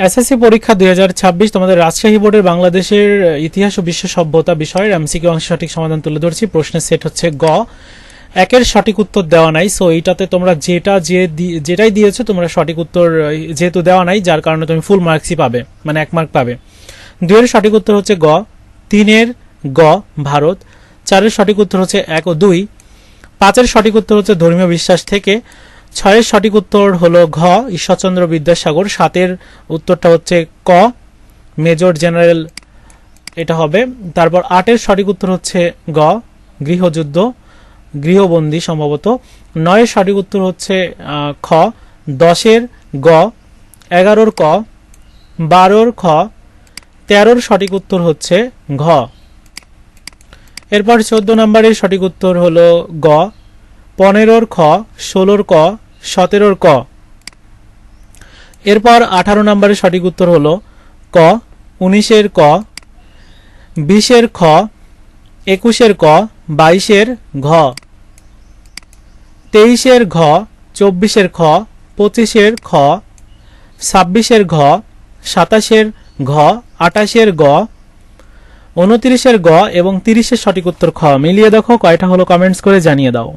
SSC পরীক্ষা 2026 তোমাদের রাজশাহী বোর্ডের বাংলাদেশের ইতিহাস ও বিশ্ব সভ্যতা বিষয়ের এমসিকিউ অংশ সঠিক সমাধান তুলে ধরছি। প্রশ্নের সেট হচ্ছে গ, একের সঠিক উত্তর দেওয়া নাই, সো এইটাতে তোমরা যেটাই দিয়েছো তোমরা সঠিক উত্তর যেহেতু দেওয়া নাই, যার কারণে তুমি ফুল মার্কসই পাবে, মানে 1 মার্ক পাবে। 2 এর সঠিক উত্তর হচ্ছে গ, 3 এর গ ভারত, 4 এর সঠিক উত্তর হচ্ছে 1 ও 2, 5 এর সঠিক উত্তর হচ্ছে ধর্মীয় বিশ্বাস থেকে, 6 এর সঠিক উত্তর হলো ঘ ঈশ্বরচন্দ্র বিদ্যাসাগর, 7 এর উত্তরটা হচ্ছে ক মেজর জেনারেল এটা হবে। তারপর 8 এর সঠিক উত্তর হচ্ছে গ গৃহযুদ্ধ গৃহবন্দী সম্ভবত, 9 এর সঠিক উত্তর হচ্ছে খ 10 এর গ, 11 ক, 12 খ, 13 সঠিক উত্তর হচ্ছে ঘ। এরপর 14 নম্বরের সঠিক উত্তর হলো গ, 15 খ, 16 ক, 17 ক। এরপর 18 নম্বরের সঠিক উত্তর হলো ক, 19 ক, 20 খ, 21 ক, 22 ঘ, 23 ঘ, 24 খ, 25 খ, 26 ঘ, 27 ঘ, 28 গ, 29 গ এবং 30 সঠিক উত্তর খ। মিলিয়ে দেখো কয়টা হলো, কমেন্টস করে জানিয়ে দাও।